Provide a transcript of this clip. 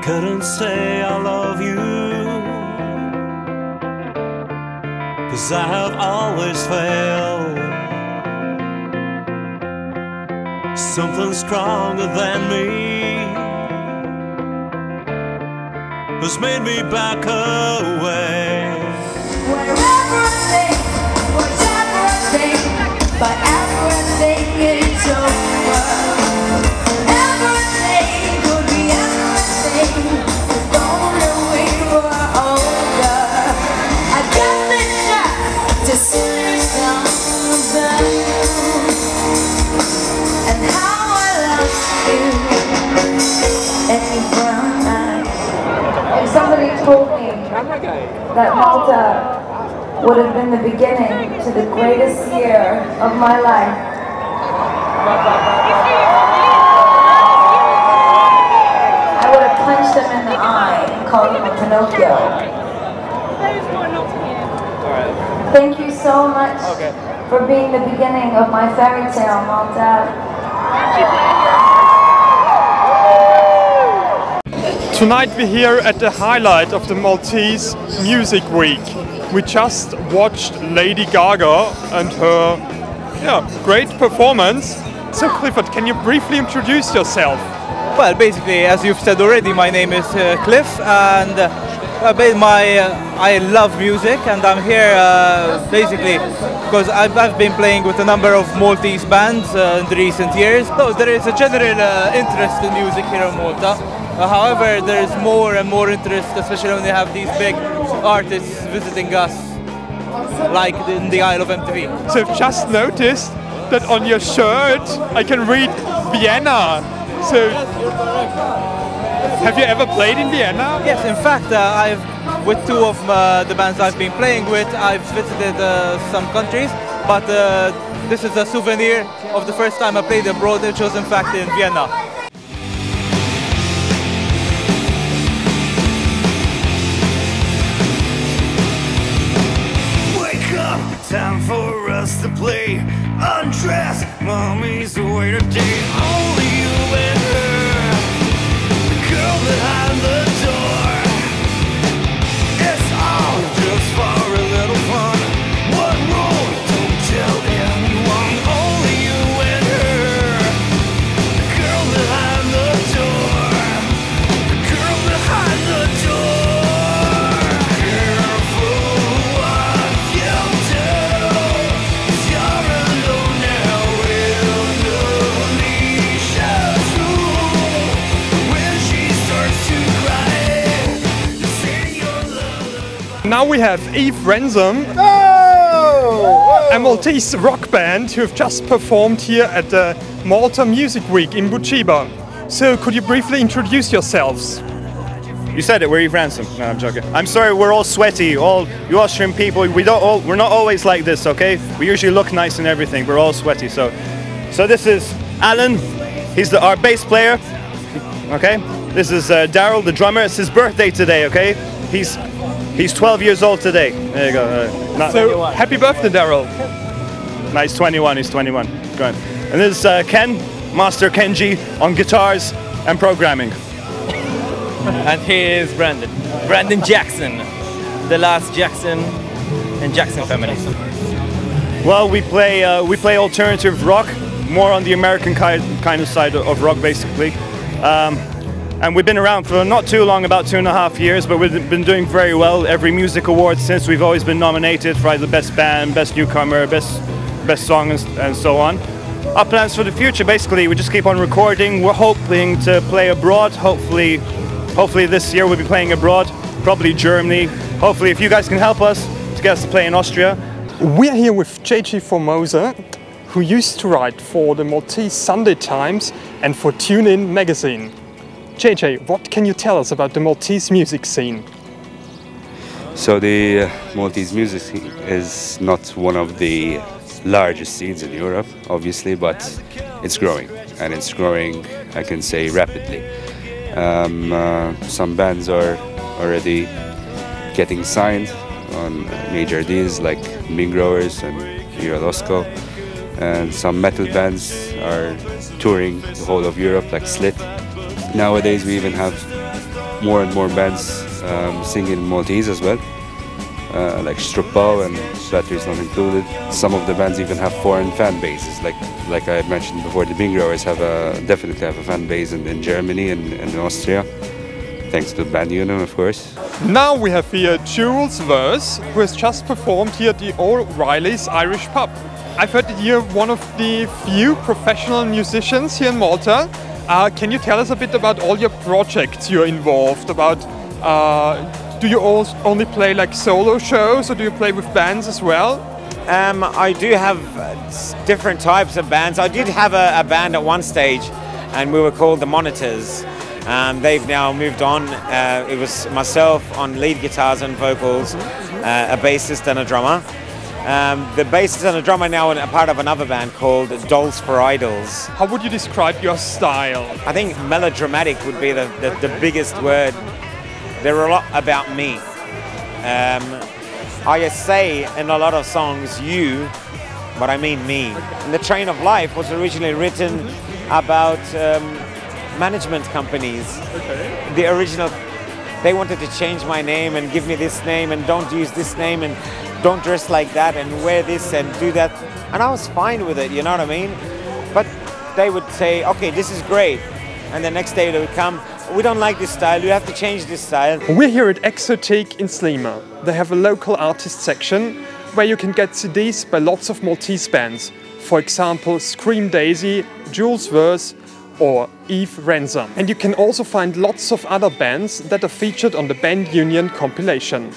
couldn't say I love you, 'cause I have always failed. Something stronger than me has made me back away. Wherever I think, whatever I think, but everything is over. Everything could be everything, if only we were older. I got the shot to sing something, and how I lost you in your brown eyes. If somebody told me that Malta would have been the beginning to the greatest year of my life, I would have punched him in the eye and called him a Pinocchio. Thank you so much for being the beginning of my fairy tale, Malta. Tonight we're here at the highlight of the Maltese Music Week. We just watched Lady Gaga and her great performance. So Clifford, can you briefly introduce yourself? Well, basically, as you've said already, my name is Cliff, and I love music, and I'm here basically because I've been playing with a number of Maltese bands in the recent years. So there is a general interest in music here in Malta. However, there is more and more interest, especially when they have these big artists visiting us, like in the Isle of MTV. So I've just noticed that on your shirt I can read Vienna. So, have you ever played in Vienna? Yes, in fact, with two of the bands I've been playing with, I've visited some countries, but this is a souvenir of the first time I played abroad, which was in fact in Vienna. Time for us to play. Undress, mommy's away today. Only you and her, the girl behind the door. It's all just for a little fun. One rule, don't tell anyone. Only you and her, the girl behind the door. The girl behind the door. Now we have Eve Ransom, a Maltese rock band who have just performed here at the Malta Music Week in Buciba. So could you briefly introduce yourselves? You said it, we're Eve Ransom. No, I'm joking. I'm sorry, we're all sweaty, all you Austrian people, we're not always like this, okay? We usually look nice and everything, we're all sweaty, so this is Alan, he's our bass player, okay? This is Daryl, the drummer, it's his birthday today, okay? He's 12 years old today. There you go. So, happy birthday, Daryl. No, he's 21, Go on. And this is Ken, Master Kenji on guitars and programming. And here is Brandon Jackson, the last Jackson and Jackson family. Well, we play alternative rock, more on the American kind of side of rock, basically. And we've been around for not too long, about 2.5 years, but we've been doing very well. Every music award since, we've always been nominated for either best band, best newcomer, best song, and so on. Our plans for the future, basically, we just keep on recording. We're hoping to play abroad. Hopefully this year we'll be playing abroad, probably Germany. Hopefully, if you guys can help us to get us to play in Austria. We're here with JJ Formosa, who used to write for the Maltese Sunday Times and for Tune In magazine. JJ, what can you tell us about the Maltese music scene? So the Maltese music scene is not one of the largest scenes in Europe, obviously, but it's growing, and it's growing, I can say, rapidly. Some bands are already getting signed on major deals like Mean Growers and Eurolosco, and some metal bands are touring the whole of Europe like Slit. Nowadays we even have more and more bands singing Maltese as well, like Struppo and Batteries Not Included. Some of the bands even have foreign fan bases, like I mentioned before. The Bean Growers definitely have a fan base in Germany and in Austria, thanks to the band union, of course. Now we have here Jules Verse, who has just performed here at the O'Reilly's Irish pub. I've heard that you're one of the few professional musicians here in Malta. Can you tell us a bit about all your projects you're involved about? Do you only play like solo shows, or do you play with bands as well? I do have different types of bands. I did have a band at one stage, and we were called the Monitors. They've now moved on. It was myself on lead guitars and vocals, a bassist and a drummer. The bassist and a drummer now are part of another band called Dolls for Idols. How would you describe your style? I think melodramatic would be the biggest word. They're a lot about me. I say in a lot of songs you, but I mean me. And The Train of Life was originally written about management companies. Okay. The original, they wanted to change my name and give me this name and don't use this name and don't dress like that and wear this and do that. And I was fine with it, you know what I mean? But they would say, okay, this is great. And the next day they would come, we don't like this style, you have to change this style. We're here at Exotique in Slima. They have a local artist section where you can get CDs by lots of Maltese bands. For example, Scream Daisy, Jules Verse, or Eve Ransom. And you can also find lots of other bands that are featured on the Band Union compilation.